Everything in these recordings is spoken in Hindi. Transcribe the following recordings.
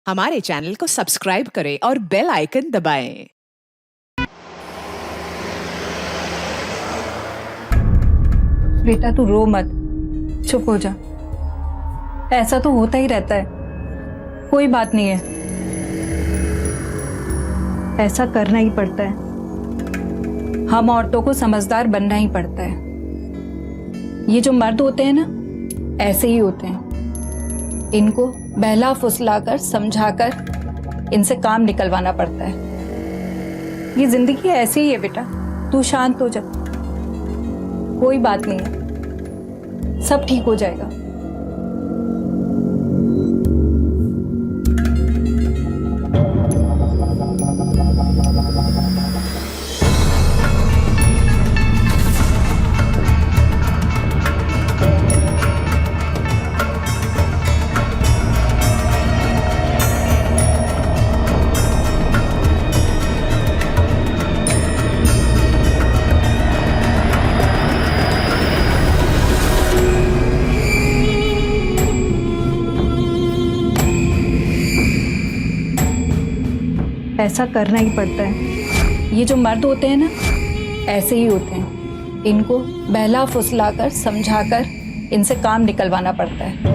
हमारे चैनल को सब्सक्राइब करें और बेल आइकन दबाएं। बेटा तू रो मत, चुप हो जा। ऐसा तो होता ही रहता है, कोई बात नहीं है। ऐसा करना ही पड़ता है, हम औरतों को समझदार बनना ही पड़ता है। ये जो मर्द होते हैं ना, ऐसे ही होते हैं। इनको बहला फुसलाकर समझाकर इनसे काम निकलवाना पड़ता है। ये जिंदगी ऐसी ही है बेटा, तू शांत हो जा, कोई बात नहीं है, सब ठीक हो जाएगा। ऐसा करना ही पड़ता है। ये जो मर्द होते हैं ना, ऐसे ही होते हैं। इनको बहला फुसलाकर समझाकर इनसे काम निकलवाना पड़ता है।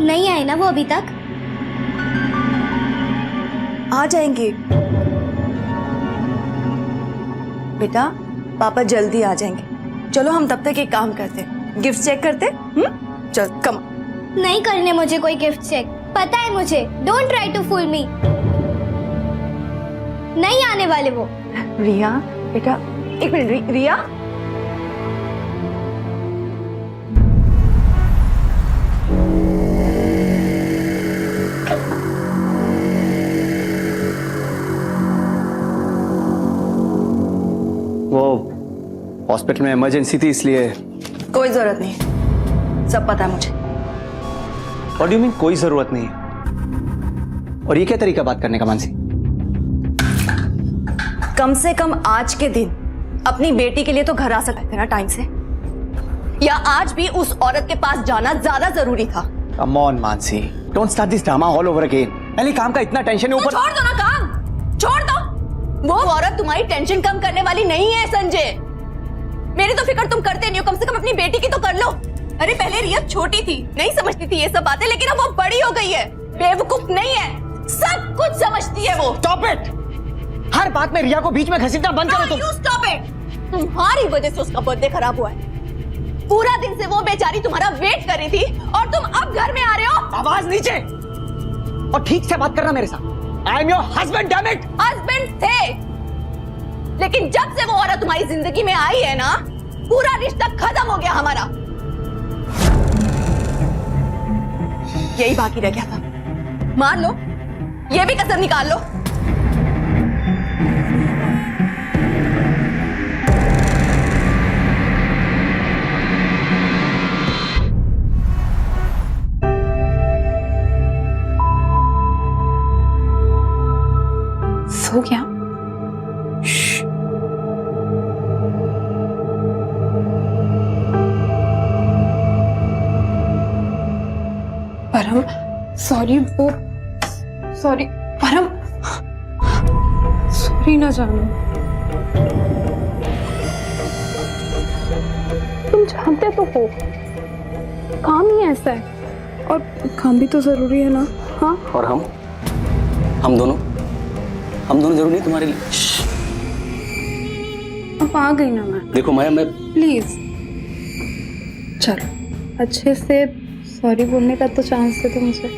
नहीं आए ना वो अभी तक? आ जाएंगे बेटा, पापा जल्दी आ जाएंगे। चलो हम तब तक एक काम करते, गिफ्ट चेक करते। चल कम। नहीं करने मुझे कोई गिफ्ट चेक, पता है मुझे। डोंट ट्राई टू फूल मी। नहीं आने वाले वो। रिया बेटा, एक मिनट। रिया वो हॉस्पिटल में इमरजेंसी थी, इसलिए। कोई जरूरत नहीं है, सब पता है मुझे। व्हाट डू यू मीन कोई जरूरत नहीं है? और ये क्या तरीका बात करने का मानसी? कम से कम आज के दिन अपनी बेटी के लिए तो घर आ सकते थे ना टाइम से, या आज भी उस औरत के पास जाना ज्यादा जरूरी था? Come on Mansi, don't start this drama all over again. पहले काम का इतना टेंशन है ऊपर। छोड़ दो ना काम, छोड़ दो। वो औरत तुम्हारी टेंशन कम करने वाली नहीं है संजय। मेरी तो फिक्र तुम करते नहीं हो, कम से कम अपनी बेटी की तो कर लो। अरे पहले रिया छोटी थी, नहीं समझती थी ये सब बातें, लेकिन अब वो बड़ी हो गई है, बेवकूफ नहीं है, सब कुछ समझती है वो। Stop it! हर बात में रिया को बीच में घसीटना बंद करो तुम। You stop it! तुम्हारी वजह से उसका बर्थडे खराब हुआ है। पूरा दिन से वो बेचारी तुम्हारा वेट कर रही थी और तुम अब घर में आ रहे हो। आवाज नीचे और ठीक से बात करना मेरे साथ। I am your husband, damn it! Husband थे, लेकिन जब से वो औरत तुम्हारी जिंदगी में आई है ना, पूरा रिश्ता खत्म हो गया हमारा। यही बाकी रह गया था, मार लो, ये भी कसर निकाल लो। सो गया? परम सॉरी, वो सॉरी परम, सॉरी ना जानू। तुम जानते तो हो काम ही ऐसा है, और काम भी तो जरूरी है ना। हाँ, और हम दोनों जरूरी नहीं तुम्हारे लिए? अब आ गई ना मैं। देखो माया, मैं प्लीज चलो, अच्छे से सॉरी बोलने का तो चांस दे दो मुझे।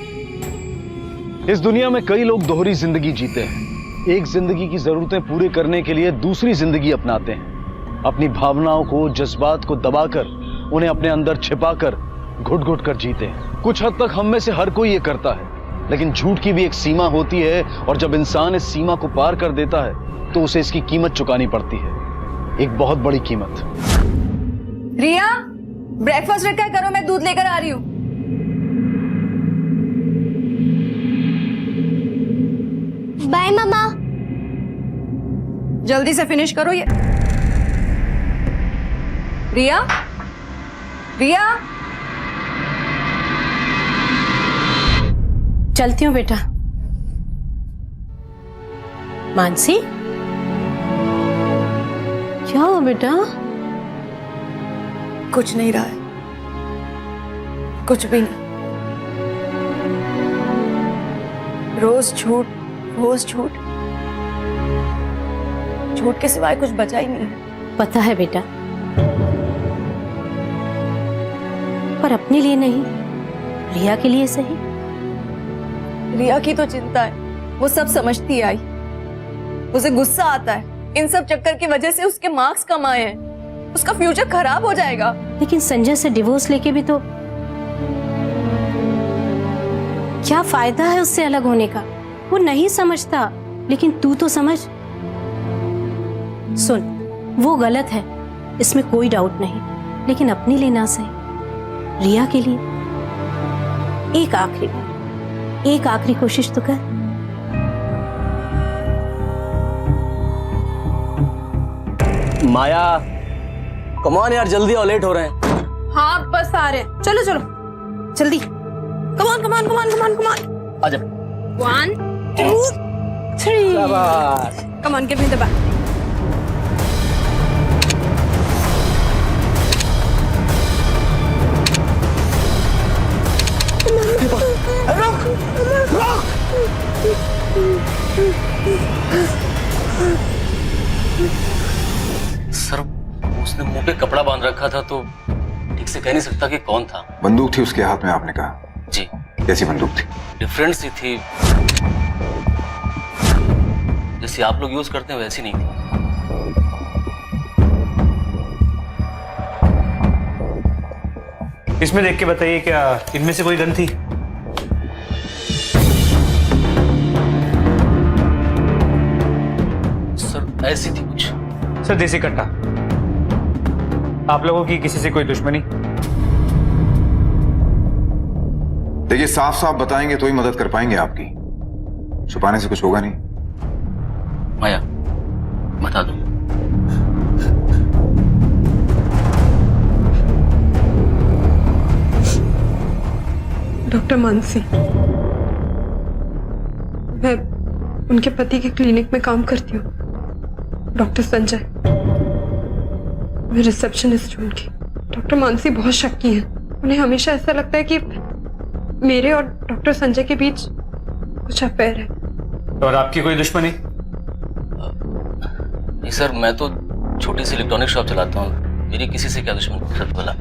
इस दुनिया में कई लोग दोहरी जिंदगी जीते हैं। एक जिंदगी की जरूरतें पूरे करने के लिए दूसरी जिंदगी अपनाते हैं। अपनी भावनाओं को, जज्बात को दबाकर, उन्हें अपने अंदर छिपाकर, घुट घुट कर जीते हैं। कुछ हद तक हम में से हर कोई ये करता है, लेकिन झूठ की भी एक सीमा होती है और जब इंसान इस सीमा को पार कर देता है तो उसे इसकी कीमत चुकानी पड़ती है, एक बहुत बड़ी कीमत। रिया, ब्रेकफास्ट रखा है, करो, मैं दूध लेकर आ रही हूँ। बाय मम्मा। जल्दी से फिनिश करो ये। रिया, रिया, चलती हूँ बेटा। मानसी, क्या हुआ बेटा? कुछ नहीं रहा है, कुछ भी नहीं। रोज झूठ, रोज झूठ, झूठ के सिवाय कुछ बचा ही नहीं है। पता है बेटा, पर अपने लिए नहीं, रिया के लिए सही। रिया की तो चिंता है, वो सब समझती आई। उसे गुस्सा आता है, इन सब चक्कर की वजह से उसके मार्क्स कम आए हैं, उसका फ्यूचर खराब हो जाएगा। लेकिन संजय से डिवोर्स लेके भी तो क्या फायदा है उससे अलग होने का? वो नहीं समझता, लेकिन तू तो समझ। सुन, वो गलत है, इसमें कोई डाउट नहीं, लेकिन अपने लिए ना सही, रिया के लिए एक आखिरी कोशिश तो कर। माया, कमान यार, जल्दी और लेट हो रहे हैं। हाँ बस आ रहे हैं, चलो चलो जल्दी। कमान कमान कमान कमान कमान। आजा। 1 2 3। शाबाश। Come on, give me the bag. Sir, उसने मुंह पे कपड़ा बांध रखा था तो ठीक से कह नहीं सकता कि कौन था। बंदूक थी उसके हाथ में, आपने कहा? जी। कैसी बंदूक थी? डिफरेंट सी थी, जैसे आप लोग यूज करते हैं वैसी नहीं थी। इसमें देख के बताइए, क्या इनमें से कोई गन थी? सर ऐसी थी कुछ। सर देसी कट्टा। आप लोगों की किसी से कोई दुश्मनी? देखिए, साफ साफ बताएंगे तो ही मदद कर पाएंगे आपकी, छुपाने से कुछ होगा नहीं। माया, बता दो। डॉक्टर मानसी, मैं उनके पति के क्लिनिक में काम करती हूँ। डॉक्टर संजय, मैं रिसेप्शनिस्ट हूँ उनकी। डॉक्टर मानसी बहुत शक्की हैं। उन्हें हमेशा ऐसा लगता है कि मेरे और डॉक्टर संजय के बीच कुछ अफेयर है। और आपकी कोई दुश्मनी? नहीं सर, मैं तो छोटी सी इलेक्ट्रॉनिक शॉप चलाता हूँ, मेरी किसी से क्या दुश्मनी? सर बोला।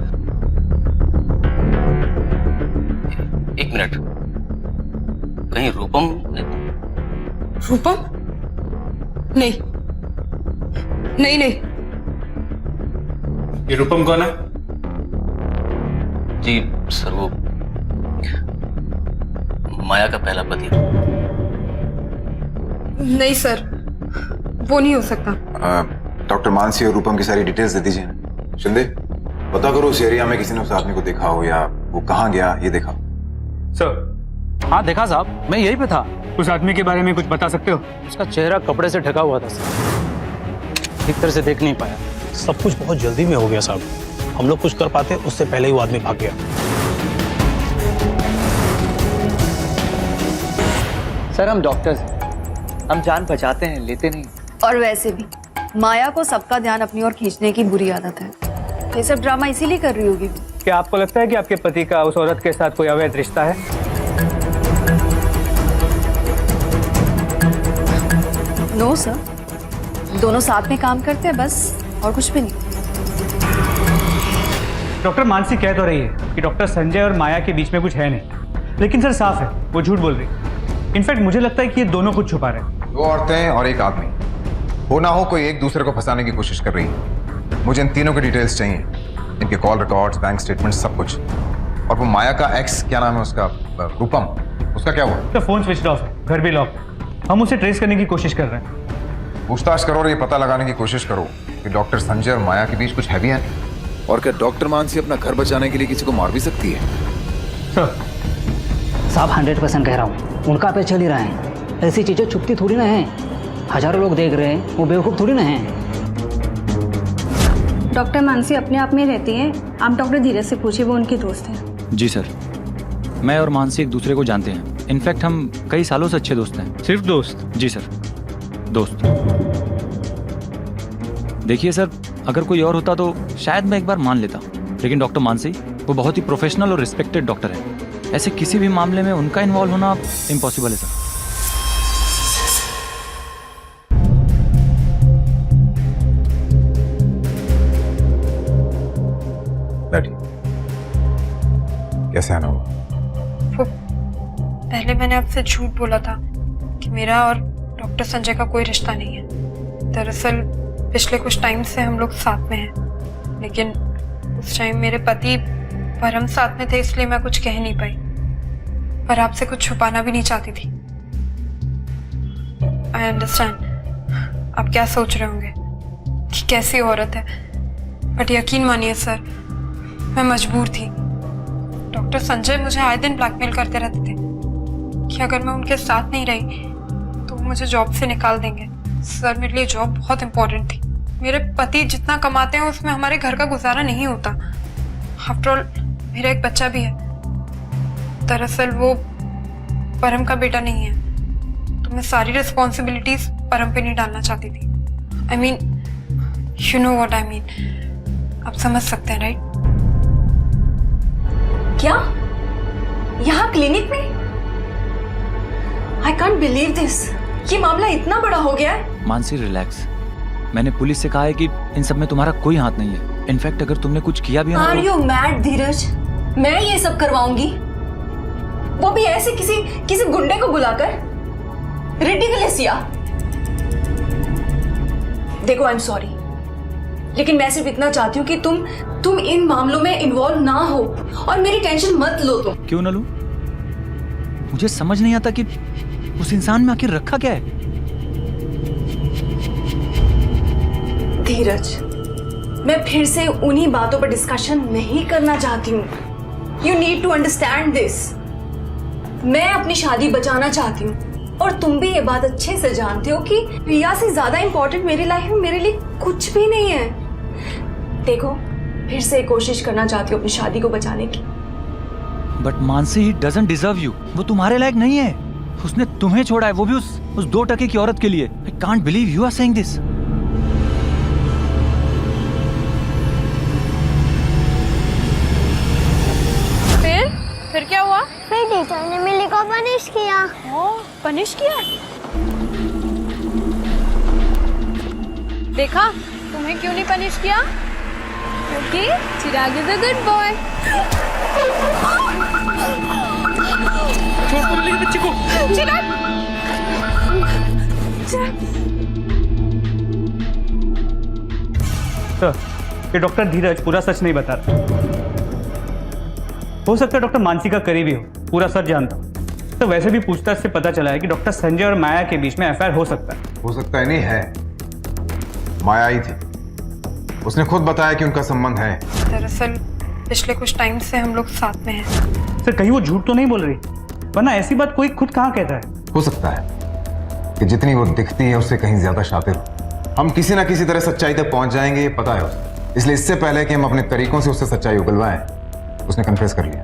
एक मिनट, कहीं रूपम? रूपम? नहीं नहीं नहीं। ये रूपम कौन है? जी सर, वो माया का पहला पति। नहीं सर, वो नहीं हो सकता। डॉक्टर मानसी और रूपम की सारी डिटेल्स दे दीजिए। शिंदे, पता करो उस एरिया में किसी ने उस आदमी को देखा हो या वो कहाँ गया, ये देखा? सर, हाँ देखा साहब, मैं यहीं पे था। उस आदमी के बारे में कुछ बता सकते हो? उसका चेहरा कपड़े से ढका हुआ था सर, ठीक तरह से देख नहीं पाया। सब कुछ बहुत जल्दी में हो गया साहब, हम लोग कुछ कर पाते उससे पहले ही वो आदमी भाग गया। सर हम डॉक्टर्स हैं, हम जान बचाते हैं, लेते नहीं। और वैसे भी माया को सबका ध्यान अपनी ओर खींचने की बुरी आदत है। ये सब ड्रामा इसीलिए कर रही होगी। क्या आपको लगता है कि आपके पति का उस औरत के साथ कोई अवैध रिश्ता है? नो सर, दोनों साथ में काम करते हैं बस, और कुछ भी नहीं। डॉक्टर मानसी कह तो रही है कि डॉक्टर संजय और माया के बीच में कुछ है नहीं, लेकिन सर साफ है वो झूठ बोल रही है। इनफैक्ट मुझे लगता है कि ये दोनों कुछ छुपा रहे हैं। 2 औरतें और 1 आदमी, हो ना हो कोई एक दूसरे को फंसाने की कोशिश कर रही है। मुझे इन तीनों की डिटेल्स चाहिए, इनके कॉल रिकॉर्ड्स, बैंक स्टेटमेंट, सब कुछ। और वो माया का एक्स, क्या नाम है उसका, रूपम, उसका क्या हुआ? तो फोन स्विच ऑफ है, घर भी लॉक है। हम उसे ट्रेस करने की कोशिश कर रहे हैं। पूछताछ करो और ये पता लगाने की कोशिश करो कि डॉक्टर संजय और माया के बीच कुछ है भी है। और क्या डॉक्टर मानसी अपना घर बचाने के लिए किसी को मार भी सकती है? साहब 100% कह रहा हूँ, उनका पे चल ही रहा है। ऐसी चीजें छुपती थोड़ी ना हैं, हजारों लोग देख रहे हैं, वो बेवकूफ थोड़ी ना हैं। डॉक्टर मानसी अपने आप में रहती है, आप डॉक्टर धीरज से पूछिए, वो उनके दोस्त हैं। जी सर, मैं और मानसी एक दूसरे को जानते हैं। इनफैक्ट हम कई सालों से अच्छे दोस्त हैं। सिर्फ दोस्त? जी सर, दोस्त। देखिए सर, अगर कोई और होता तो शायद मैं एक बार मान लेता, लेकिन डॉक्टर मानसी वो बहुत ही प्रोफेशनल और रिस्पेक्टेड डॉक्टर है। ऐसे किसी भी मामले में उनका इन्वॉल्व होना इम्पॉसिबल है सर। कैसे आना हुआ? पहले मैंने आपसे झूठ बोला था कि मेरा और डॉक्टर संजय का कोई रिश्ता नहीं है। दरअसल पिछले कुछ टाइम से हम लोग साथ में हैं, लेकिन उस टाइम मेरे पति परम साथ में थे, इसलिए मैं कुछ कह नहीं पाई और आपसे कुछ छुपाना भी नहीं चाहती थी। आई अंडरस्टैंड आप क्या सोच रहे होंगे कि कैसी औरत है, बट यकीन मानिए सर, मैं मजबूर थी। डॉक्टर संजय मुझे आए दिन ब्लैकमेल करते रहते थे कि अगर मैं उनके साथ नहीं रही तो वो मुझे जॉब से निकाल देंगे। सर मेरे लिए जॉब बहुत इंपॉर्टेंट थी। मेरे पति जितना कमाते हैं उसमें हमारे घर का गुजारा नहीं होता। आफ्टर ऑल मेरा एक बच्चा भी है। दरअसल वो परम का बेटा नहीं है, तो मैं सारी रिस्पॉन्सिबिलिटीज परम पे नहीं डालना चाहती थी। I mean you know what I mean, आप समझ सकते हैं राइट? क्या? यहाँ क्लिनिक में? आई कांट बिलीव दिस। ये मामला इतना बड़ा हो गया है। मानसी रिलैक्स, मैंने पुलिस से कहा है कि इन सब में तुम्हारा कोई हाथ नहीं है। इनफैक्ट अगर तुमने कुछ किया भी है आर यू मैड धीरज? मैं ये सब करवाऊंगी, वो भी ऐसे किसी गुंडे को बुलाकर? रिडिकुलस यार। देखो आई एम सॉरी, लेकिन मैं सिर्फ इतना चाहती हूँ कि तुम इन मामलों में इन्वॉल्व ना हो और मेरी टेंशन मत लो तुम। क्यों ना लूं? मुझे समझ नहीं आता कि उस इंसान में आखिर रखा क्या है। धीरज, मैं फिर से उन्हीं बातों पर डिस्कशन नहीं करना चाहती हूँ। You need to understand this. मैं अपनी शादी बचाना चाहती हूँ और तुम भी ये बात अच्छे से जानते हो कि रिया से ज्यादा इंपॉर्टेंट मेरी लाइफ में मेरे लिए कुछ भी नहीं है। देखो, फिर से कोशिश करना चाहती हूँ अपनी शादी को बचाने की। But Mansi he doesn't deserve you. वो तुम्हारे लायक नहीं है। उसने तुम्हें छोड़ा है, वो भी उस 2 टके की औरत के लिए। I can't believe you are saying this. फिर क्या हुआ? फिर टीचर ने मिली को पनिश किया। पनिश किया? देखा, तुम्हें क्यों नहीं पनिश किया? क्योंकि चिराग इज अ गुड बॉय। छोड़ मेरे बच्चे को। चिराग, सर, ये डॉक्टर धीरज पूरा सच नहीं बता रहा। हो सकता है डॉक्टर मानसी का करीबी हो, पूरा सच जानता। तो वैसे भी पूछताछ से पता चला है कि डॉक्टर संजय और माया के बीच में अफेयर हो सकता है। हो सकता है नहीं है, माया आई थी, उसने खुद बताया कि उनका संबंध है। दरअसल पिछले कुछ टाइम से हम लोग साथ में हैं। सर कहीं वो झूठ तो नहीं बोल रही? वरना ऐसी बात कोई खुद कहाँ कहता है। हो सकता है कि जितनी वो दिखती है उससे कहीं ज्यादा शातिर हो। हम किसी ना किसी तरह सच्चाई तक पहुंच जाएंगे, ये पता है उसे। इसलिए इससे पहले कि हम अपने तरीकों से उससे सच्चाई उगलवाएं, उसने कन्फेस कर लिया।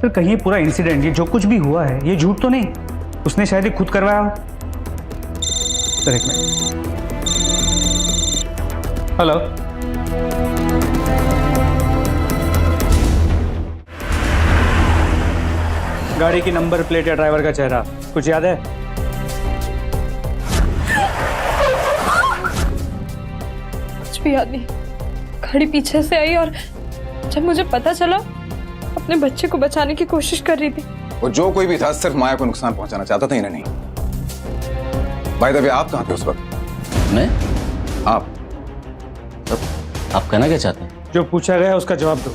सर कहीं पूरा इंसिडेंट, ये जो कुछ भी हुआ है, ये झूठ तो नहीं? उसने शायद ही खुद करवाया हो। सर एक मिनट। हेलो, गाड़ी की नंबर प्लेट या ड्राइवर का चेहरा कुछ याद है? कुछ भी याद नहीं। गाड़ी पीछे से आई और जब मुझे पता चला, अपने बच्चे को बचाने की कोशिश कर रही थी। वो जो कोई भी था सिर्फ माया को नुकसान पहुंचाना चाहता था, इन्हें नहीं। भाई दबे आप कहाँ थे उस वक्त? मैं आप आप कहना क्या चाहते हैं? जो पूछा गया उसका जवाब दो।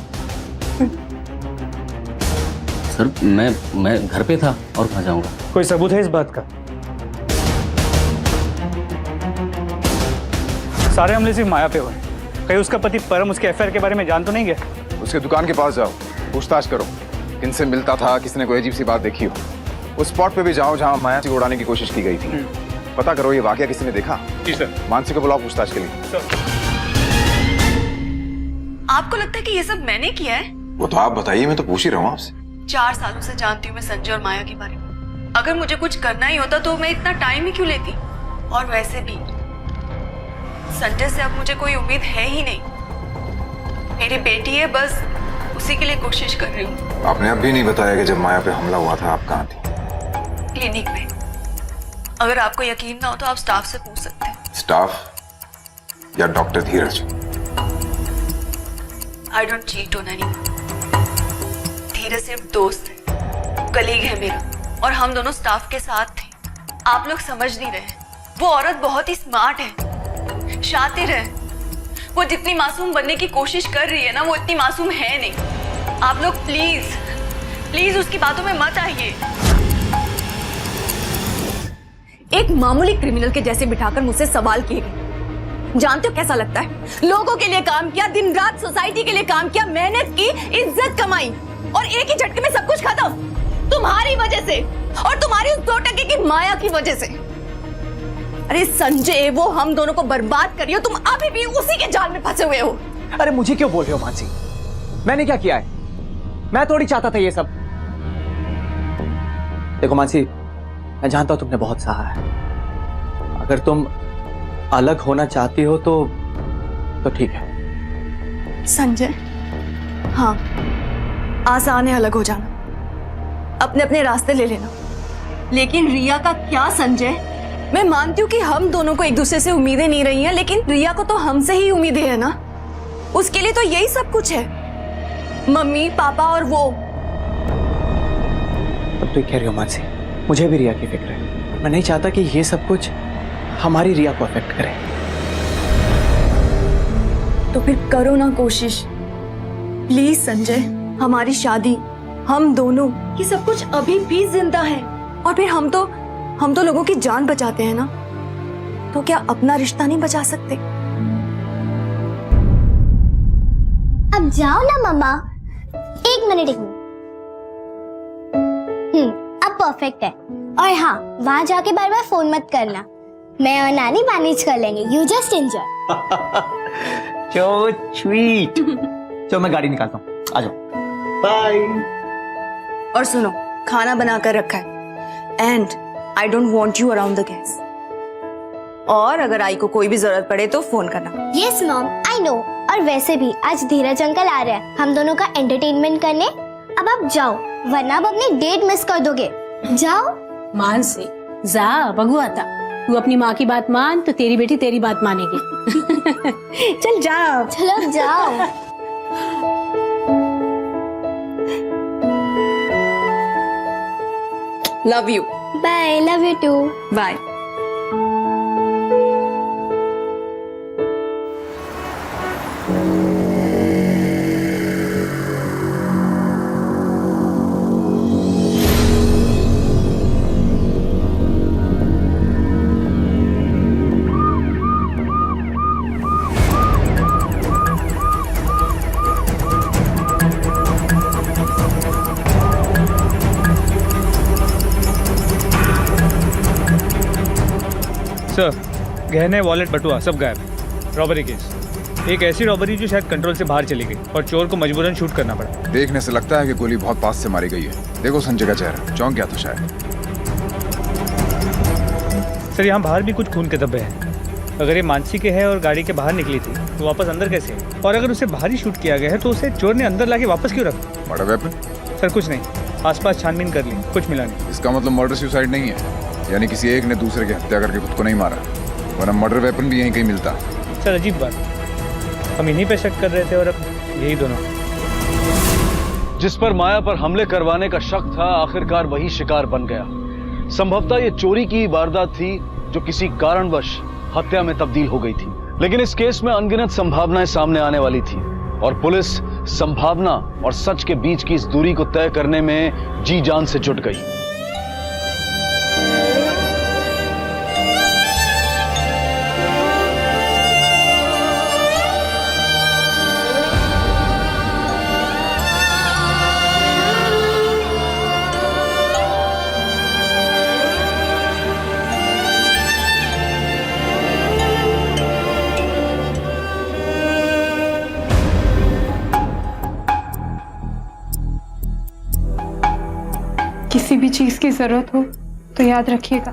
सर मैं घर पे था और कहाँ जाऊंगा? कोई सबूत है इस बात का? सारे हमले सिर्फ माया पे हुए। कहीं उसका पति परम उसके अफेयर के बारे में जान तो नहीं गया? उसके दुकान के पास जाओ, पूछताछ करो, किनसे मिलता था, किसने कोई अजीब सी बात देखी हो। उस स्पॉट पे भी जाओ जहां माया को उड़ाने की कोशिश की गई थी। पता करो ये वाकया किसी ने देखा। जी सर। मानसी को बुलाओ पूछताछ के लिए। आपको लगता है कि ये सब मैंने किया है? वो तो आप बताइए, मैं तो पूछ ही रहा हूँ आपसे। 4 सालों से जानती हूँ मैं संजय और माया के बारे में। अगर मुझे कुछ करना ही होता तो मैं इतना टाइम ही क्यों लेती? और वैसे भी संजय से अब मुझे कोई उम्मीद है ही नहीं। मेरी बेटी है, बस उसी के लिए कोशिश कर रही हूँ। आपने अब भी नहीं बताया कि जब माया पे हमला हुआ था आप कहाँ थी? क्लिनिक में। अगर आपको यकीन ना हो तो आप स्टाफ से पूछ सकते हैं। स्टाफ या doctor Dheeraj? I don't cheat on anyone. Dheeraj सिर्फ दोस्त है, कलीग है मेरा, और हम दोनों स्टाफ के साथ थे। आप लोग समझ नहीं रहे। वो औरत बहुत ही स्मार्ट है, शातिर है। वो जितनी मासूम बनने की कोशिश कर रही है ना, वो इतनी मासूम है नहीं। आप लोग प्लीज प्लीज उसकी बातों में मत आइए। एक मामूली क्रिमिनल के जैसे बिठाकर मुझसे सवाल किए गए। जानते हो कैसा लगता है? लोगों के लिए काम किया, दिन रात सोसाइटी के लिए काम किया, मेहनत की, इज्जत कमाई, और एक ही झटके में सब कुछ खत्म तुम्हारी वजह से, और तुम्हारी उस 2 टके की माया की वजह से। अरे संजय, वो हम दोनों को बर्बाद कर रही हो, तुम अभी भी उसी के जाल में फंसे हुए हो। अरे मुझे क्यों बोल रहे हो मानसी? मैंने क्या किया है? मैं थोड़ी चाहता था ये सब। देखो मानसी, मैं जानता हूं तुमने बहुत सहा है। अगर तुम अलग होना चाहती हो तो ठीक है। संजय, हाँ, आसान है अलग हो जाना, अपने अपने रास्ते ले लेना, लेकिन रिया का क्या संजय? मैं मानती हूँ कि हम दोनों को एक दूसरे से उम्मीदें नहीं रही हैं, लेकिन रिया को तो हमसे ही उम्मीदें है ना। उसके लिए तो यही सब कुछ है, मम्मी पापा और वो। तुम तो कह रही हो मानसी, मुझे भी रिया की फिक्र है। मैं नहीं चाहता कि ये सब कुछ हमारी रिया को अफेक्ट करे। तो फिर करो ना कोशिश, प्लीज संजय। हमारी शादी, हम दोनों, ये सब कुछ अभी भी जिंदा है। और फिर हम तो लोगों की जान बचाते हैं ना, तो क्या अपना रिश्ता नहीं बचा सकते? अब जाओ ना मम्मा। एक मिनट। अब परफेक्ट है। और हाँ, वहां जाके बार बार फोन मत करना। मैं और नानी मैनेज कर लेंगे। You just enjoy. So sweet। चलो मैं गाड़ी निकालता हूँ, आ जाओ। बाय। और सुनो, खाना बना कर रखा है, and I don't want you around the gas. और अगर आई को कोई भी जरूरत पड़े तो फोन करना। Yes mom, I know. और वैसे भी आज धीरज अंकल आ रहे हैं हम दोनों का एंटरटेनमेंट करने। अब आप जाओ, वरना आप अपनी डेट मिस कर दोगे। जाओ। मानसी, जा बगू आता। तू अपनी माँ की बात मान तो तेरी बेटी तेरी बात मानेगी। चल जाओ। चलो जाओ। Love you. Bye. Love you too. Bye. Sir, गहने, वॉलेट, बटुआ सब गायब। रॉबरी केस, एक ऐसी रॉबरी जो शायद कंट्रोल से बाहर चली गई और चोर को मजबूरन शूट करना पड़ा। देखने से लगता है कि गोली बहुत पास से मारी गई है। देखो संजय का चेहरा, चौंक गया था शायद। सर, यहाँ बाहर भी कुछ खून के धब्बे हैं। अगर ये मानसी के है और गाड़ी के बाहर निकली थी तो वापस अंदर कैसे है? और अगर उसे बाहर ही शूट किया गया है तो उसे चोर ने अंदर लाके वापस क्यों रखा? Murder weapon? सर कुछ नहीं, आसपास छानबीन कर ली, कुछ मिला नहीं। इसका मतलब मर्डर सुसाइड नहीं है, यानी किसी एक ने दूसरे की हत्या करके खुद को नहीं मारा, वरना मर्डर वेपन भी यहीं कहीं मिलता। सर अजीब बात, हम इन्हीं पे शक कर रहे थे और अब यही दोनों। जिस पर माया पर हमले करवाने का शक था, आखिरकार वही शिकार बन गया। संभवतः ये चोरी की वारदात थी जो किसी कारणवश हत्या में तब्दील हो गई थी। लेकिन इस केस में अनगिनत संभावनाएं सामने आने वाली थी और पुलिस संभावना और सच के बीच की इस दूरी को तय करने में जी जान से जुट गई। किसी भी चीज की जरूरत हो तो याद रखिएगा,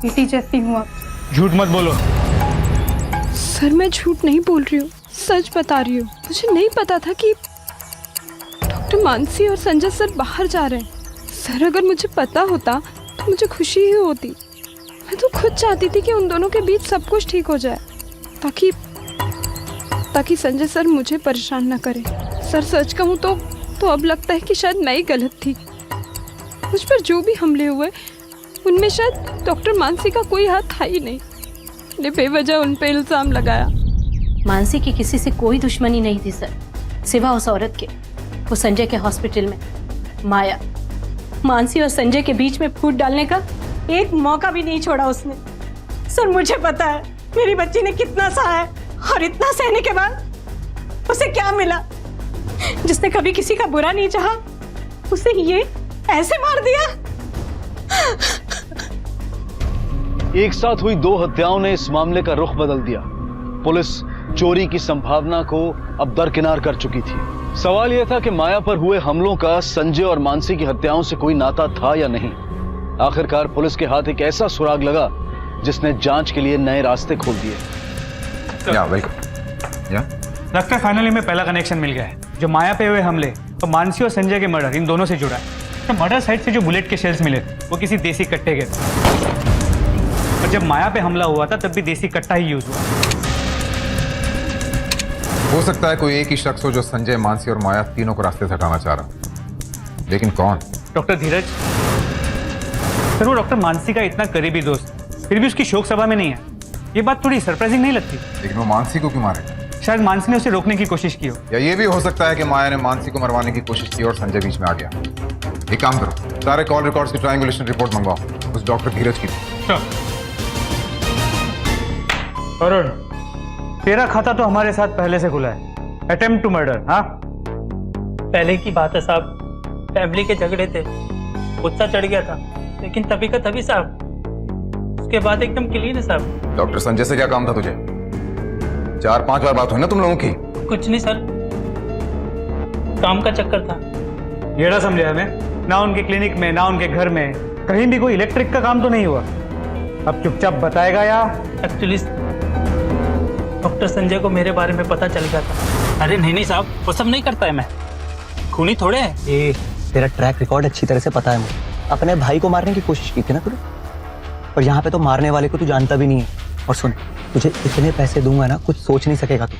बेटी जैसी हूँ आप। झूठ मत बोलो। सर मैं झूठ नहीं बोल रही हूँ, सच बता रही हूँ। मुझे नहीं पता था कि डॉक्टर मानसी और संजय सर बाहर जा रहे हैं। सर अगर मुझे पता होता तो मुझे खुशी ही होती। मैं तो खुद चाहती थी कि उन दोनों के बीच सब कुछ ठीक हो जाए, ताकि संजय सर मुझे परेशान ना करें। सर सच कहूँ तो अब लगता है कि शायद मैं ही गलत थी। मुझ पर जो भी हमले हुए उनमें शायद डॉक्टर मानसी का कोई हाथ था ही नहीं। मैंने बेवजह उन पे इल्जाम लगाया। मानसी की किसी से कोई दुश्मनी नहीं थी सर, सिवा उस औरत के। वो संजय के हॉस्पिटल में माया, मानसी और संजय के बीच में फूट डालने का एक मौका भी नहीं छोड़ा उसने। सर मुझे पता है मेरी बच्ची ने कितना सहा है, और इतना सहने के बाद उसे क्या मिला? जिसने कभी किसी का बुरा नहीं चाहा, उसे ये ऐसे मार दिया। एक साथ हुई दो हत्याओं ने इस मामले का रुख बदल दिया। पुलिस चोरी की संभावना को अब दरकिनार कर चुकी थी। सवाल यह था कि माया पर हुए हमलों का संजय और मानसी की हत्याओं से कोई नाता था या नहीं। आखिरकार पुलिस के हाथ एक ऐसा सुराग लगा जिसने जांच के लिए नए रास्ते खोल दिए। लगता है फाइनली में पहला कनेक्शन मिल गया है। जो माया पे हुए हमले और मानसी और संजय के मर्डर, इन दोनों से जुड़ा है। तो मर्डर साइड से जो बुलेट के शेल्स मिले थे वो किसी देसी कट्टे के थे, और जब माया पे हमला हुआ था तब भी देसी कट्टा ही यूज हुआ। हो सकता है कोई एक ही शख्स हो जो संजय, मानसी और माया तीनों को रास्ते से हटाना चाह रहा, लेकिन कौन? डॉक्टर धीरज। सर वो डॉक्टर मानसी का इतना करीबी दोस्त फिर भी उसकी शोक सभा में नहीं है। ये बात थोड़ी सरप्राइजिंग नहीं लगती? लेकिन वो मानसी को क्यों मारे? शायद मानसी ने उसे रोकने की कोशिश की हो, या ये भी हो सकता है कि माया ने मानसी को मरवाने की कोशिश की और संजय बीच में आ गया। एक काम करो, सारे कॉल रिकॉर्ड्स की ट्रायंगुलेशन रिपोर्ट मंगवाओ उस डॉक्टर धीरज की। अरुण, तेरा खाता तो हमारे साथ पहले से खुला है। Attempt to murder. हाँ पहले की बात है साहब, फैमिली के झगड़े थे, गुस्सा चढ़ गया था, लेकिन तभी का तभी साहब, उसके बाद एकदम क्लीन है साहब। डॉक्टर संजय से क्या काम था तुझे? 4-5 बार बात हुई ना तुम लोगों की? कुछ नहीं सर, काम का चक्कर था। येड़ा समझा हमें। ना उनके क्लिनिक में, ना उनके घर में, कहीं भी कोई इलेक्ट्रिक का काम तो नहीं हुआ। अब चुपचाप बताएगा या? एक्चुअली डॉक्टर संजय को मेरे बारे में पता चल गया था। अरे नहीं साहब, वो सब नहीं करता है मैं, खूनी थोड़े है। ए, तेरा ट्रैक रिकॉर्ड अच्छी तरह से पता है मुझे। अपने भाई को मारने की कोशिश की थी ना तूने, और यहाँ पे तो मारने वाले को तू जानता भी नहीं है। और सुन, तुझे इतने पैसे दूंगा ना, कुछ सोच नहीं सकेगा तू।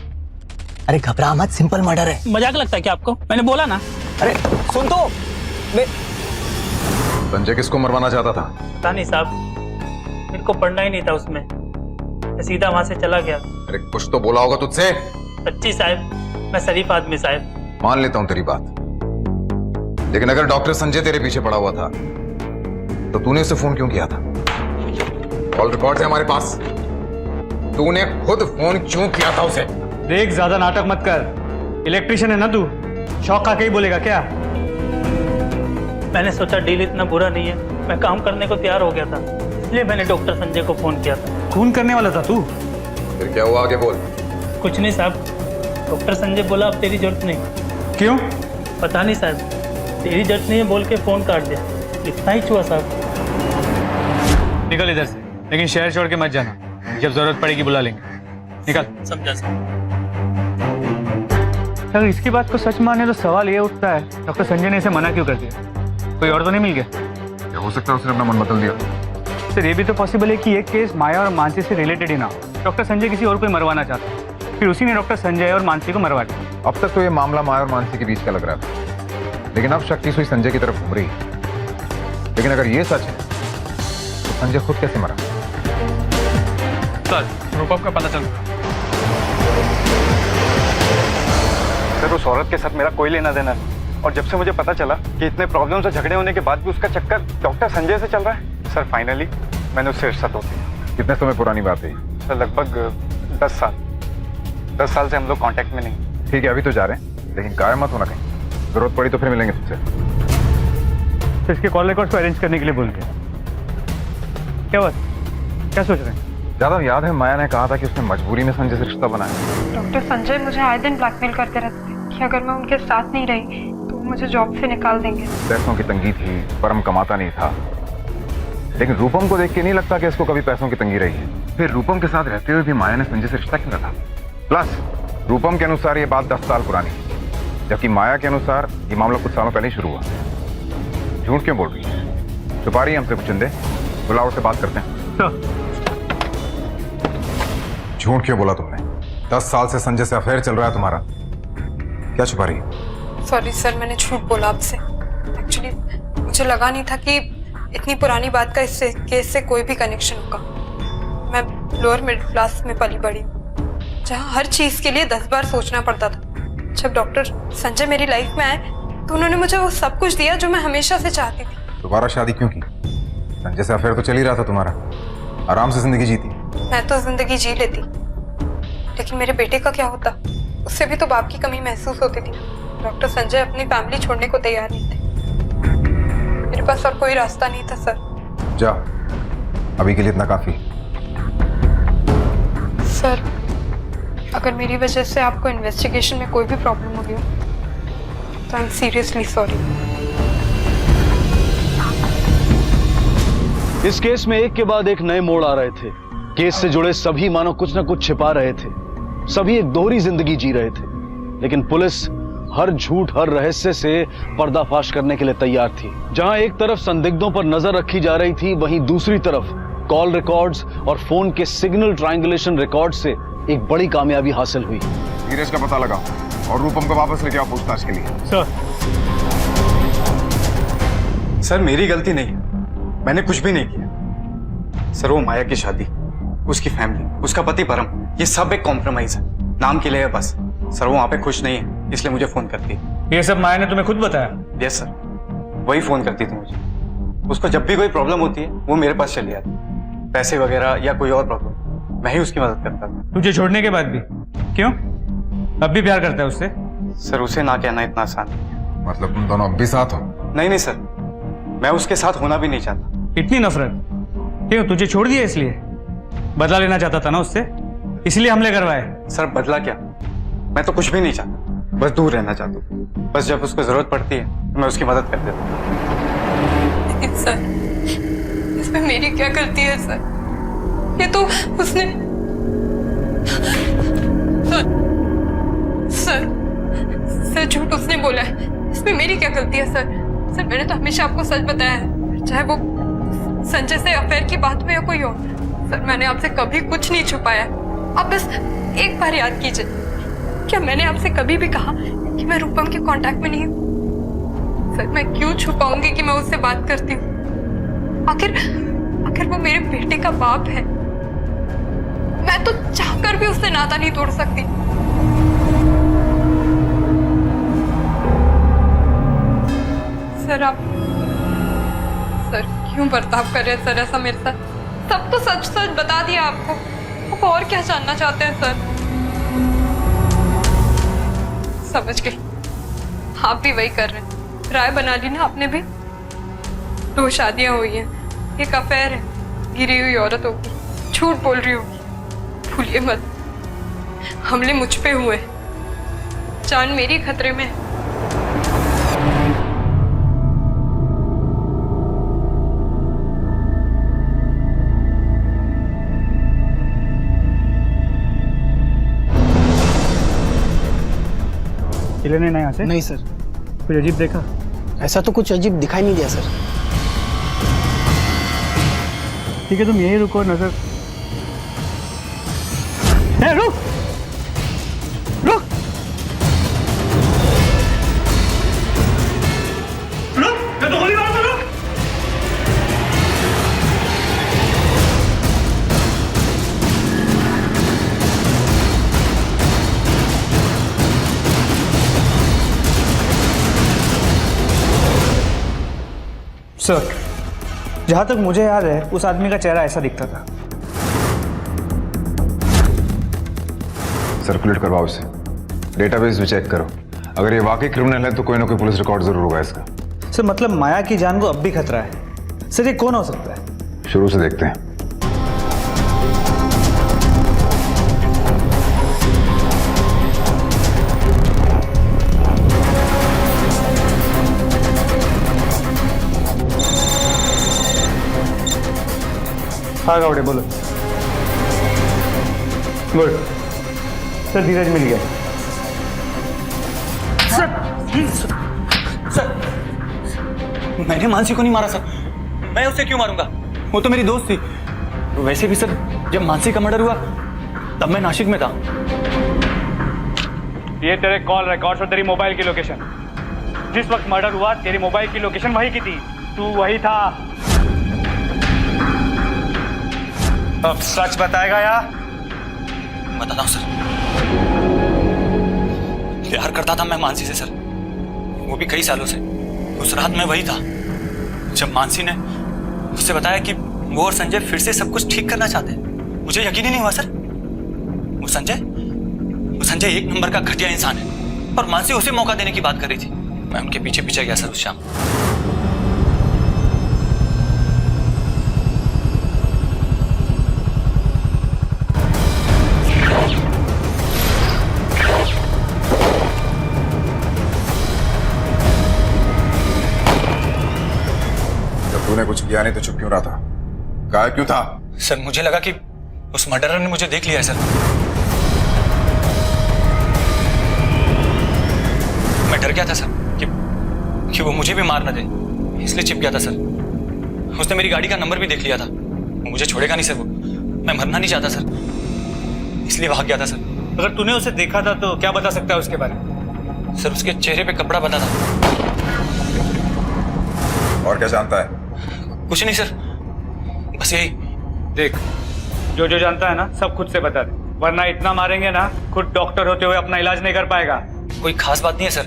अरे घबरा मत, सिंपल मर्डर है। मजाक लगता है क्या आपको? मैंने बोला ना। अरे सुन तो, संजय किसको मरवाना चाहता था? पता नहीं साहब, मेरे को पढ़ना ही नहीं था उसमें, मैं सीधा वहां से चला गया। अरे कुछ तो बोला होगा तुझसे। सच्ची साहब, मैं शरीफ आदमी साहब। मान लेता हूं तेरी बात, लेकिन अगर डॉक्टर संजय तेरे पीछे पड़ा हुआ था तो तूने उसे फोन क्यों किया था? कॉल रिकॉर्ड है हमारे पास। तूने खुद फोन क्यों किया था उसे? देख, ज्यादा नाटक मत कर। इलेक्ट्रिशियन है ना तू, शौक खा के ही बोलेगा क्या? मैंने सोचा डील इतना बुरा नहीं है, मैं काम करने को तैयार हो गया था, इसलिए मैंने डॉक्टर संजय को फोन किया था। खून करने वाला था तू? फिर क्या हुआ, आगे बोल। कुछ नहीं साहब, डॉक्टर संजय बोला अब तेरी जरूरत नहीं। क्यों? पता नहीं साहब, तेरी जरूरत नहीं है बोल के फोन काट दिया, इतना ही हुआ साहब। निकल इधर से, लेकिन शहर छोड़ के मत जाना, जब जरूरत पड़ेगी बुला लेंगे। निकल। समझा साहब। अगर इसकी बात को सच माने तो सवाल ये उठता है, डॉक्टर संजय ने इसे मना क्यों कर दिया? कोई और तो नहीं मिल गया? हो सकता है उसने अपना मन बदल दिया। सर ये भी तो पॉसिबल है कि ये केस माया और मानसी से रिलेटेड ही ना हो। डॉक्टर संजय किसी और को मरवाना चाहता है, फिर उसी ने डॉक्टर संजय और मानसी को मरवा दिया। अब तक तो ये मामला माया और मानसी के बीच का लग रहा था, लेकिन अब शक्ति सुई संजय की तरफ घूम रही है। लेकिन अगर ये सच है तो संजय खुद कैसे मरा? सर रूपम का पता चल सर उस औरत के साथ मेरा कोई लेना देना नहीं, और जब से मुझे पता चला कि इतने प्रॉब्लम से झगड़े होने के बाद भी उसका चक्कर डॉक्टर संजय से चल रहा है, सर फाइनली मैंने उससे रिश्ता तोड़ दिया। कितने समय पुरानी बात है? सर लगभग 10 साल से हम लोग कांटेक्ट में नहीं। ठीक है, अभी तो जा रहे हैं, लेकिन गायब मत होना कहीं। जरूरत पड़ी तो फिर मिलेंगे तुमसे। तो इसके कॉल रिकॉर्ड्स को अरेंज करने के लिए बोल दिया। क्या बात, क्या सोच रहे हैं? ज्यादा याद है माया ने कहा था कि उसने मजबूरी में संजय से रिश्ता बनाया। डॉक्टर संजय मुझे आए दिन ब्लैकमेल करते रहते थे कि अगर मैं उनके साथ नहीं रही तो वो मुझे जॉब से निकाल देंगे। पैसों की तंगी थी, परम कमाता नहीं था, लेकिन रूपम को देख के नहीं लगता कि इसको कभी पैसों की तंगी रही है। फिर रूपम के साथ रहते हुए भी माया ने संजय से रिश्ता क्यों रखा? प्लस रूपम के अनुसार ये बात 10 साल पुरानी है, जबकि माया के अनुसार ये मामला कुछ सालों पहले ही शुरू हुआ। झूठ क्यों बोल रही है? छुपा रही है हमसे कुछ चंदे? बुलाओ से बात करते हैं। झूठ क्यों बोला तुमने? 10 साल से संजय से अफेयर चल रहा है तुम्हारा, क्या छुपा रही है? सॉरी सर, मैंने झूठ बोला आपसे। एक्चुअली मुझे लगा नहीं था कि इतनी पुरानी बात का इससे केस से कोई भी कनेक्शन होगा। मैं लोअर मिडिल क्लास में पली बड़ी हूँ, जहाँ हर चीज के लिए 10 बार सोचना पड़ता था। जब डॉक्टर संजय मेरी लाइफ में आए तो उन्होंने मुझे वो सब कुछ दिया जो मैं हमेशा से चाहती थी। दोबारा शादी क्यों की? संजय से अफेयर तो चल ही रहा था तुम्हारा, आराम से जिंदगी जीती। मैं तो जिंदगी जी लेती, लेकिन मेरे बेटे का क्या होता? उससे भी तो बाप की कमी महसूस होती थी। डॉक्टर संजय अपनी फैमिली छोड़ने को तैयार नहीं थे। मेरे पास और कोई रास्ता नहीं था सर। जा, अभी के लिए इतना काफी। सर, अगर मेरी वजह से आपको इन्वेस्टिगेशन में कोई भी प्रॉब्लम हो गई तो आई एम सीरियसली सॉरी। इस केस में एक के बाद एक नए मोड़ आ रहे थे। केस से जुड़े सभी मानो कुछ न कुछ छिपा रहे थे, सभी एक दोहरी जिंदगी जी रहे थे, लेकिन पुलिस हर झूठ हर रहस्य से पर्दाफाश करने के लिए तैयार थी। जहां एक तरफ संदिग्धों पर नजर रखी जा रही थी, वहीं दूसरी तरफ कॉल रिकॉर्ड्स और फोन के सिग्नल ट्रायंगुलेशन रिकॉर्ड से एक बड़ी कामयाबी हासिल हुई। धीरज का पता लगाओ और रूपम को वापस लेके आओ पूछताछ के लिए। सर मेरी गलती नहीं है, मैंने कुछ भी नहीं किया। सर वो माया की शादी, उसकी फैमिली, उसका पति परम, ये सब एक कॉम्प्रोमाइज है, नाम के लिए है बस। सर वो वहाँ पे खुश नहीं है, इसलिए मुझे फोन करती है। ये सब माया ने तुम्हें खुद बताया? यस सर, वही फोन करती थी मुझे। उसको जब भी कोई प्रॉब्लम होती है वो मेरे पास चली आती, पैसे वगैरह या कोई और प्रॉब्लम, मैं ही उसकी मदद करता था। तुझे छोड़ने के बाद भी? क्यों? अब भी प्यार करता है उससे? सर उसे ना कहना इतना आसान नहीं है। मतलब तुम दोनों अब भी साथ हो? नहीं सर, मैं उसके साथ होना भी नहीं चाहता। इतनी नफरत क्यों? तुझे छोड़ दिया इसलिए? बदला लेना चाहता था ना उससे, इसलिए हमले करवाए? सर बदला क्या, मैं तो कुछ भी नहीं चाहता, बस दूर रहना चाहता हूँ। बस जब उसको जरूरत पड़ती है मैं उसकी मदद कर देता हूँ। लेकिन सर, इसमें मेरी क्या गलती है सर? ये तो उसने सर झूठ उसने बोला है, इसमें मेरी क्या गलती है सर? सर मैंने तो हमेशा आपको सच बताया है, चाहे वो संजय से अफेयर की बात में या कोई और। सर मैंने आपसे कभी कुछ नहीं छुपाया। आप बस एक बार याद कीजिए, क्या मैंने आपसे कभी भी कहा कि मैं रूपम के कांटेक्ट में नहीं हूँ? सर मैं क्यों छुपाऊंगी कि मैं उससे बात करती हूँ? आखिर वो मेरे बेटे का बाप है, मैं तो चाहकर भी उससे नाता नहीं तोड़ सकती। सर क्यों बर्ताव कर रहे हैं सर ऐसा मेरे साथ? सब तो सच सच बता दिया आपको, आप और क्या जानना चाहते हैं सर? समझ गई, आप भी वही कर रहे हैं, राय बना ली ना आपने भी। 2 शादियां हुई हैं, एक अफेयर है, गिरी हुई औरत होगी, झूठ बोल रही होगी। भूलिए मत, हमले मुझ पे हुए, जान मेरी खतरे में है। लेने नहीं आते? नहीं सर। कुछ अजीब देखा? ऐसा तो कुछ अजीब दिखाई नहीं दिया सर। ठीक है तुम यहीं रुको, नजर रुक रुक रुक, मैं तो गोली मारूंगा। रुक, सर, जहां तक मुझे याद है उस आदमी का चेहरा ऐसा दिखता था। सर्कुलेट करवाओ इसे, डेटाबेस भी चेक करो। अगर ये वाकई क्रिमिनल है तो कोई ना कोई पुलिस रिकॉर्ड जरूर होगा इसका। सर मतलब माया की जान को अब भी खतरा है। सर ये कौन हो सकता है? शुरू से देखते हैं। हाँ गावड़े बोलो। गुड सर, धीरज मिल गया। सर, मैंने मानसी को नहीं मारा सर। मैं उसे क्यों मारूंगा? वो तो मेरी दोस्त थी। वैसे भी सर, जब मानसी का मर्डर हुआ तब मैं नासिक में था। ये तेरे कॉल रिकॉर्ड्स और तेरी मोबाइल की लोकेशन। जिस वक्त मर्डर हुआ तेरी मोबाइल की लोकेशन वही की थी, तू वही था। अब सच बताएगा या? बताता हूँ सर। प्यार करता था मैं मानसी से सर, वो भी कई सालों से। उस रात मैं वही था जब मानसी ने मुझसे बताया कि वो और संजय फिर से सब कुछ ठीक करना चाहते हैं। मुझे यकीन ही नहीं हुआ सर। वो संजय एक नंबर का घटिया इंसान है और मानसी उसे मौका देने की बात कर रही थी। मैं उनके पीछे पीछे गया सर उस शाम। तूने कुछ किया नहीं तो चुप क्यों रहा था? गायब क्यों था? सर मुझे लगा कि उस मर्डरर ने मुझे देख लिया है सर। मैं डर गया था सर कि वो मुझे भी मार न दे, इसलिए छिप गया था सर। उसने मेरी गाड़ी का नंबर भी देख लिया था। वो मुझे छोड़ेगा नहीं सर। वो मैं मरना नहीं चाहता सर, इसलिए भाग गया था सर। अगर तूने उसे देखा था तो क्या बता सकता है उसके बारे में? सर उसके चेहरे पे कपड़ा बंधा था। और क्या जानता है? कुछ नहीं सर, बस यही। देख, जो जो जानता है ना सब खुद से बता दे, वरना इतना मारेंगे ना खुद डॉक्टर होते हुए अपना इलाज नहीं कर पाएगा। कोई खास बात नहीं है सर,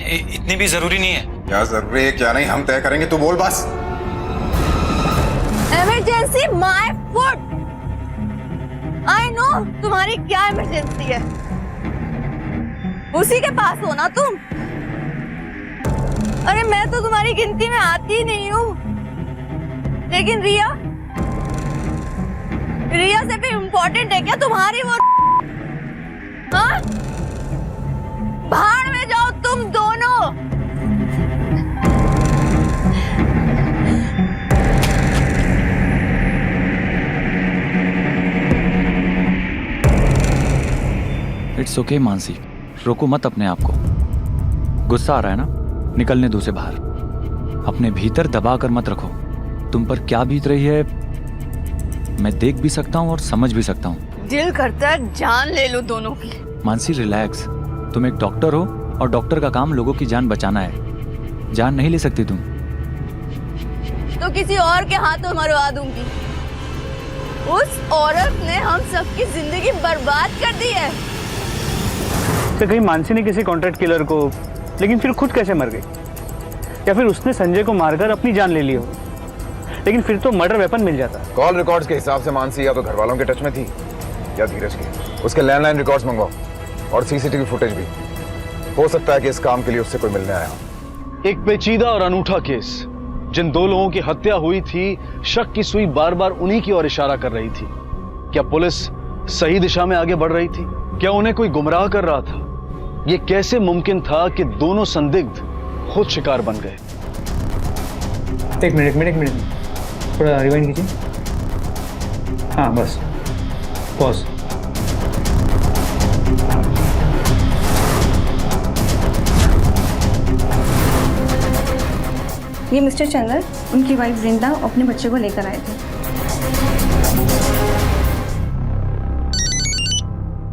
इतनी भी जरूरी नहीं है। क्या जरूरी है क्या नहीं हम तय करेंगे, तू बोल बस। Emergency my foot. I know तुम्हारी क्या इमरजेंसी है, उसी के पास हो ना तुम। अरे मैं तो तुम्हारी गिनती में आती ही नहीं हूँ, लेकिन रिया से भी इम्पोर्टेंट है क्या तुम्हारी वो? हाँ? भाड़ में जाओ तुम दोनों। इट्स ओके मानसी, रोको मत अपने आप को। गुस्सा आ रहा है ना, निकलने दो उसे बाहर। अपने भीतर दबा कर मत रखो। तुम पर क्या बीत रही है मैं देख भी सकता हूँ और समझ भी सकता हूँ। दिल करता है जान ले लो दोनों की। मानसी रिलैक्स, तुम एक डॉक्टर हो और डॉक्टर का काम लोगों की जान बचाना है। जान नहीं ले सकती तुम तो किसी और के हाथों मरवा दूंगी। उस औरत ने हम सबकी जिंदगी बर्बाद कर दी है। तो कहीं मानसी ने किसी कॉन्ट्रैक्ट किलर को, लेकिन फिर खुद कैसे मर गई? या फिर उसने संजय को मारकर अपनी जान ले ली हो, लेकिन फिर तो मर्डर वेपन मिल जाता। कॉल रिकॉर्ड्स के हिसाब से मानसी या तो घर वालों के टच में थी या धीरज के। उसके लैंडलाइन रिकॉर्ड्स मंगवाओ और सीसीटीवी फुटेज भी। हो सकता है कि इस काम के लिए उससे कोई मिलने आया हो। एक पेचीदा और अनूठा केस। जिन दो लोगों की हत्या हुई थी, शक की सुई बार बार उन्हीं की ओर इशारा कर रही थी। क्या पुलिस सही दिशा में आगे बढ़ रही थी? क्या उन्हें कोई गुमराह कर रहा था? ये कैसे मुमकिन था कि दोनों संदिग्ध खुद शिकार बन गए? एक मिनट थोड़ा रिवाइंड कीजिए। हाँ बस, पॉज। ये मिस्टर चंद्र, उनकी वाइफ जिंदा अपने बच्चे को लेकर आए थे।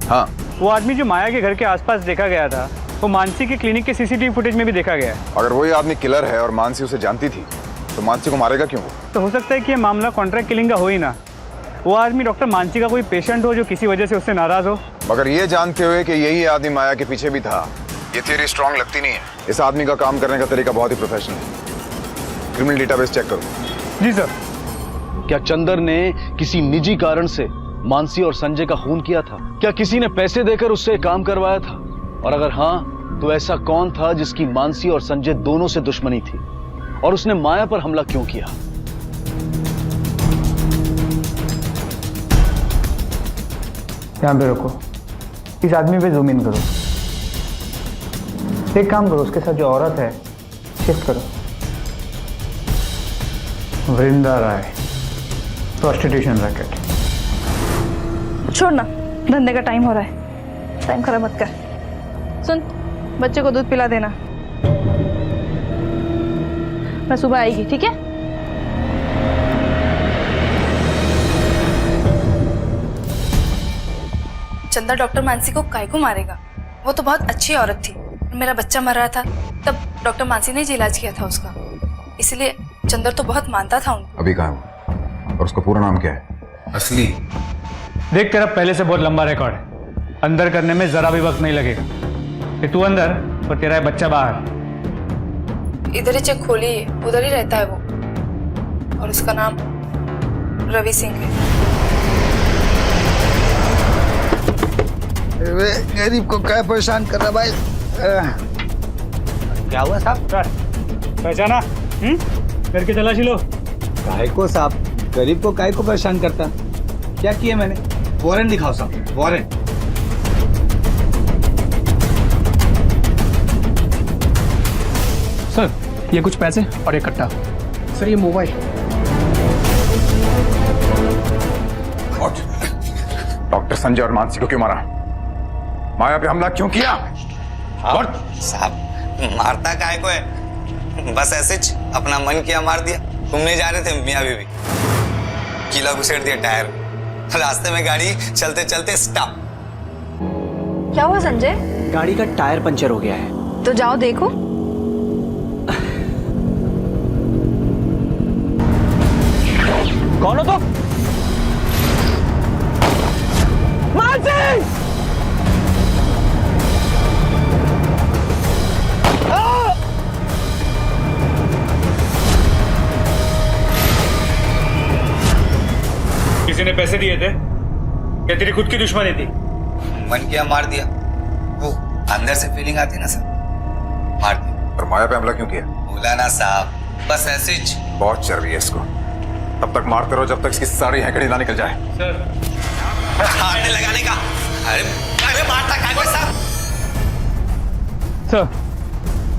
हाँ, वो आदमी जो माया के घर के आसपास देखा गया था, वो मानसी के क्लिनिक के सीसीटीवी फुटेज में भी देखा गया है। अगर वही आदमी किलर है और मानसी उसे जानती थी तो मानसी को मारेगा क्यों? तो हो सकता है कि ये मामला कॉन्ट्रैक्ट किलिंग का हो ही ना। वो आदमी डॉक्टर मानसी का कोई पेशेंट हो जो किसी वजह से उससे नाराज हो। मगर ये जानते हुए कि यही आदमी माया के पीछे भी था, ये थियरी स्ट्रांग लगती नहीं है। इस आदमी का काम करने का तरीका बहुत ही प्रोफेशनल है। क्रिमिनल डेटाबेस चेक करो। जी सर। क्या चंदर ने किसी निजी कारण से मानसी और संजय का खून किया था? क्या किसी ने पैसे देकर उससे काम करवाया था? और अगर हाँ, तो ऐसा कौन था जिसकी मानसी और संजय दोनों से दुश्मनी थी और उसने माया पर हमला क्यों किया? यहाँ पे रुको, इस आदमी पे जूम इन करो। एक काम करो, उसके साथ जो औरत है शिफ्ट करो। वृंदा राय, प्रोस्टिट्यूशन रैकेट। छोड़ ना, धंधे का टाइम हो रहा है, टाइम खराब मत कर। सुन, बच्चे को दूध पिला देना, मैं सुबह आएगी, ठीक है? चंदा डॉक्टर मानसी को काय को मारेगा? वो तो बहुत अच्छी औरत थी। मेरा बच्चा मर रहा था तब डॉक्टर मानसी ने इलाज किया था उसका, इसलिए चंदर तो बहुत मानता था उनको। अभी कहाँ हूँ? और उसका पूरा नाम क्या है? असली देख, तेरा पहले से बहुत लंबा रिकॉर्ड है, अंदर करने में जरा भी वक्त नहीं लगेगा। कि तू अंदर और तेरा बच्चा बाहर। इधर ही चेक खोली, उधर ही रहता है वो, और उसका नाम रवि सिंह है। गरीब को क्या परेशान कर रहा भाई? क्या हुआ साहब? पहचाना? करके तलाशी लो। काय को साहब, गरीब को काय को परेशान करता? क्या किया मैंने? वारंट दिखाओ साहब, वारंट। सर, ये कुछ पैसे और एक कट्टा। सर, ये मोबाइल। डॉक्टर संजय और मानसी को क्यों मारा? माया पे हमला क्यों किया? साहब, मारता काय को है? बस ऐसे अपना मन किया, मार दिया। घूमने जा रहे थे मियां बीवी, कीला घुसेड़ दिया टायर, रास्ते में गाड़ी चलते चलते स्टॉप। क्या हुआ संजय? गाड़ी का टायर पंचर हो गया है। तो जाओ देखो। कौन हो तुम? मानसी! किसी ने पैसे दिए थे या तेरी खुद की दुश्मनी थी? मन किया, मार दिया। वो अंदर से फीलिंग आती ना सर, मार दिया। और माया पे हमला क्यों किया? बोला ना साहब, बस ऐसे ही। बहुत चर्बी है इसको, तब तक मारते रहो जब तक इसकी सारी हैकड़ी ना निकल जाए। हारने लगाने का। अरे मारता काय को साहब? सर,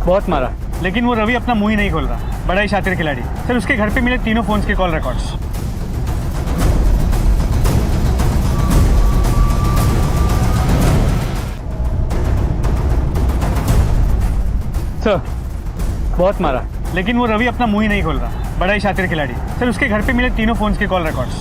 बहुत मारा, लेकिन वो रवि अपना मुंह ही नहीं खोल रहा। बड़ा ही शातिर खिलाड़ी। सर, उसके घर पे मिले तीनों फोन्स के कॉल रिकॉर्ड्स। सर, बहुत मारा, लेकिन वो रवि अपना मुंह ही नहीं खोल रहा। बड़ा ही शातिर खिलाड़ी। सर, उसके घर पे मिले तीनों फोन्स के कॉल रिकॉर्ड्स।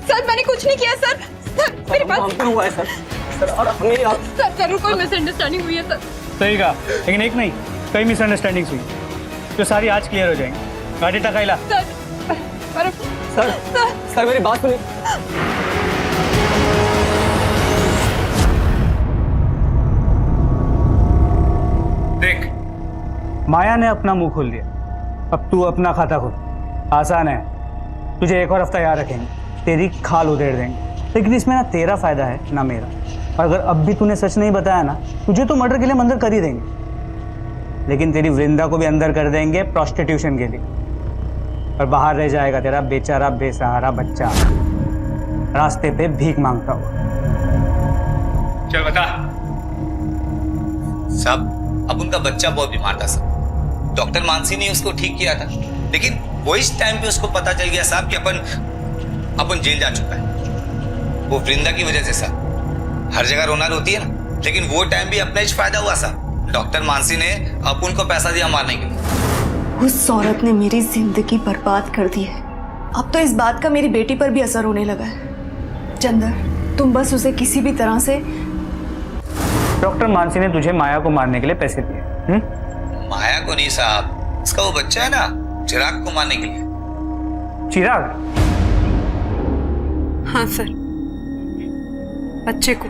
सर, मैंने कुछ नहीं किया सर। मेरे पास हुआ है सर। और अपने सर जरूर कोई मिसअंडरस्टैंडिंग हुई है सर। सही कहा, लेकिन एक नहीं, कई मिसअंडरस्टैंडिंग्स हुई जो सारी आज क्लियर हो जाएंगी। गाड़ी टकाइला। सर, मेरी बात सुनिए। देख, माया ने अपना मुंह खोल दिया, अब तू अपना खाता खोल। आसान है, तुझे एक और हफ्ता याद रखेंगे, तेरी खाल उधेड़ देंगे, लेकिन इसमें ना तेरा फायदा है ना मेरा। और अगर अब भी तूने सच नहीं बताया ना, तुझे तो मर्डर के लिए हम अंदर कर ही देंगे, लेकिन तेरी वृंदा को भी अंदर कर देंगे प्रोस्टिट्यूशन के लिए। और बाहर रह जाएगा तेरा बेचारा बेसहारा बच्चा, रास्ते पे भीख मांगता हुआ। चल बता। साहब, अब उनका बच्चा बहुत बीमार था सर। डॉक्टर मानसी ने उसको ठीक किया था, लेकिन वो इस टाइम पे उसको पता चल गया साहब कि अपन जेल जा चुका है। वो वृंदा की वजह से सर। हर जगह रोना रोती है ना, लेकिन वो टाइम भी अपना ही फायदा हुआ सर। डॉक्टर मानसी ने अपुन को पैसा दिया मारने के लिए। उस औरत ने मेरी जिंदगी बर्बाद कर दी है। अब तो इस बात का मेरी बेटी पर भी असर होने लगा है। चंदर, तुम बस उसे किसी भी तरह से। डॉक्टर मानसी ने तुझे माया को मारने के लिए पैसे दिए? माया को नहीं साहब, उसका वो बच्चा है ना, चिराग को मारने के लिए। चिराग? हाँ सर, बच्चे को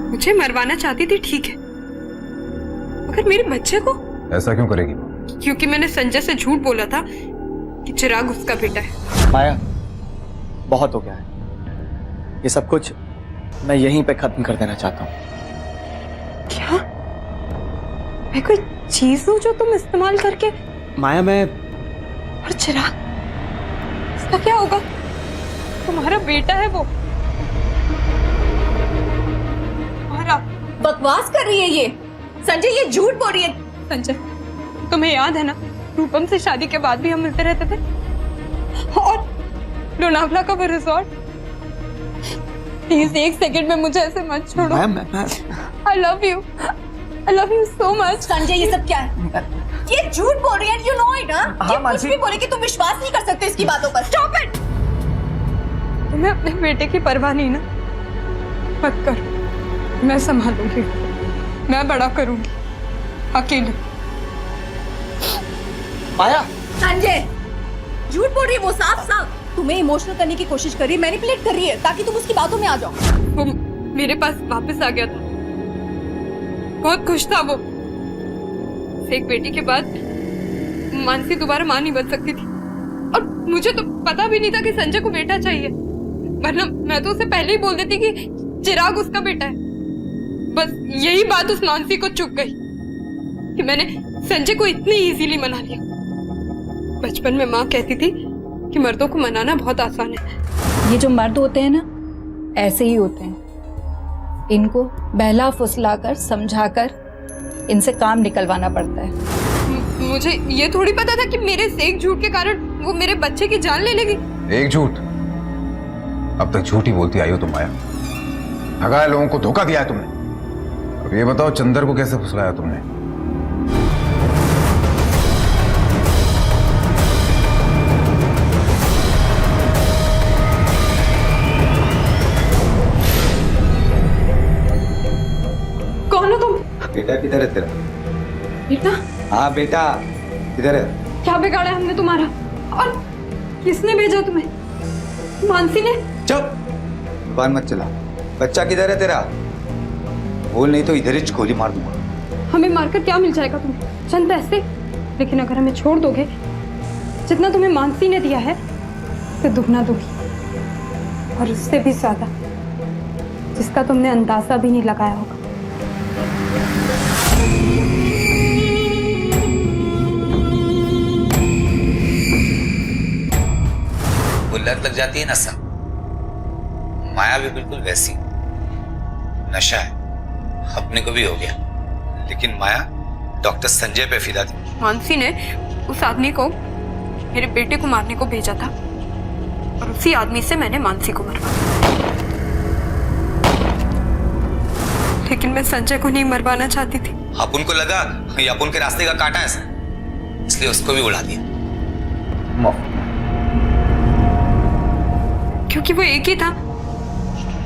मुझे मरवाना चाहती थी, ठीक है, मगर मेरे बच्चे को? ऐसा क्यों करेगी? क्योंकि मैंने संजय से झूठ बोला था कि चिराग उसका बेटा है। माया, बहुत हो गया है, ये सब कुछ मैं यहीं पे खत्म कर देना चाहता हूँ। क्या? मैं कोई चीज हूँ जो तुम इस्तेमाल करके? माया, मैं और चिराग, इसका क्या होगा? तुम्हारा बेटा है वो। तुम्हारा। बकवास कर रही है ये संजय, ये झूठ बोल रही है। संजय, तुम्हें याद है ना, रूपम से शादी के बाद भी हम मिलते रहते थे, और लोनावला का वो रिजॉर्ट। प्लीज एक सेकंड में मुझे ऐसे मत छोड़ो। I love you so much. Sanjay, ये सब क्या है? ये झूठ बोल रही है, यू नो इट। ये कुछ भी बोले कि तुम विश्वास नहीं कर सकते इसकी बातों पर। Stop it. तुम्हें अपने बेटे की परवाह नहीं ना? मत करो, मैं संभालूंगी, मैं बड़ा करूंगी अकेले। माया, संजय झूठ बोल रही है वो, साफ साफ तुम्हें इमोशनल करने की कोशिश कर रही है, मैनिपुलेट कर रही है ताकि तुम उसकी बातों में आ जाओ। वो मेरे पास वापस आ गया था, बहुत खुश था वो। एक बेटी के बाद मानसी दोबारा मां नहीं बन सकती थी, और मुझे तो पता भी नहीं था कि संजय को बेटा चाहिए, वरना मैं तो उसे पहले ही बोल देती कि चिराग उसका बेटा है। बस यही बात उस मानसी को चुप गई कि मैंने संजय को इतनी इजीली मना लिया। बचपन में माँ कहती थी कि मर्दों को मनाना बहुत आसान है। ये जो मर्द होते हैं ना, ऐसे ही होते हैं, इनको बहला फुसलाकर समझाकर इनसे काम निकलवाना पड़ता है। मुझे ये थोड़ी पता था कि मेरे एक झूठ के कारण वो मेरे बच्चे की जान ले लेगी। एक झूठ? अब तक झूठ ही बोलती आई हो तुम माया। ठगाया, लोगों को धोखा दिया है तुमने। अब ये बताओ, चंदर को कैसे फुसलाया तुमने? कौन हो तुम? बेटा किधर है तेरा? बेटा? हाँ बेटा किधर है? क्या बिगाड़ा है हमने तुम्हारा? और किसने भेजा तुम्हें? मानसी ने? चुप, जुबान मत चला। बच्चा किधर है तेरा? बोल नहीं तो इधर ही गोली मार दूंगा। हमें मारकर क्या मिल जाएगा तुम्हें? चंद पैसे। लेकिन अगर हमें छोड़ दोगे, जितना तुम्हें मानसी ने दिया है उससे दुगना दोगी, और उससे भी ज्यादा, जिसका तुमने अंदाजा भी नहीं लगाया होगा। वो लत लग जाती है ना सब, माया भी बिल्कुल वैसी। नशा है, अपने को भी हो गया, लेकिन माया डॉक्टर संजय पे फिदा थी। मानसी ने उस आदमी को मेरे बेटे को मारने को भेजा था, और उसी आदमी से मैंने मानसी को मरवाया। लेकिन मैं संजय को नहीं मरवाना चाहती थी। अपन को लगा ये अपन के रास्ते का कांटा है, इसलिए उसको भी उड़ा दिया। क्योंकि वो एक ही था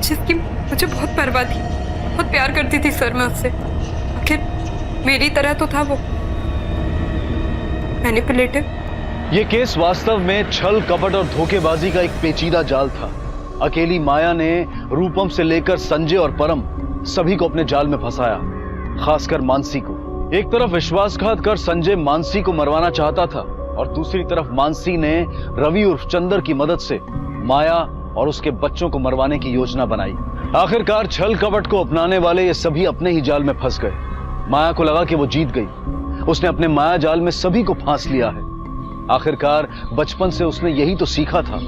जिसकी मुझे बहुत परवाह थी, बहुत प्यार करती थी सर मैं उससे। आखिर मेरी तरह तो था वो, मैनिपुलेटिव। ये केस वास्तव में छल, कपट और धोखेबाजी का एक पेचीदा जाल था। अकेली माया ने रूपम से लेकर संजय और परम सभी को अपने जाल में फंसाया, खासकर मानसी को। एक तरफ विश्वासघात कर संजय मानसी को मरवाना चाहता था, और दूसरी तरफ मानसी ने रवि उर्फ चंदर की मदद से माया और उसके बच्चों को मरवाने की योजना बनाई। आखिरकार छल कपट को अपनाने वाले ये सभी अपने ही जाल में फंस गए। माया को लगा कि वो जीत गई, उसने अपने माया जाल में सभी को फांस लिया है। आखिरकार बचपन से उसने यही तो सीखा था,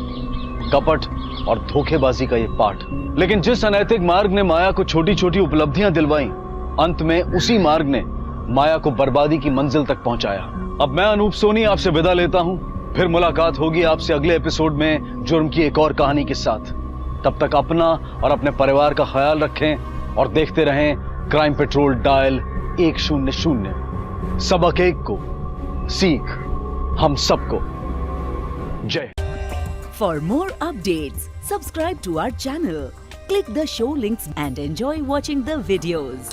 कपट और धोखेबाजी का ये पाठ। लेकिन जिस अनैतिक मार्ग ने माया को छोटी छोटी उपलब्धियां दिलवाई, अंत में उसी मार्ग ने माया को बर्बादी की मंजिल तक पहुंचाया। अब मैं अनूप सोनी आपसे विदा लेता हूं, फिर मुलाकात होगी आपसे अगले एपिसोड में जुर्म की एक और कहानी के साथ। तब तक अपना और अपने परिवार का ख्याल रखें और देखते रहें क्राइम पेट्रोल डायल 100। सबक एक को, सीख हम सबको। जय। For more updates, subscribe to our channel, click the show links and enjoy watching the videos.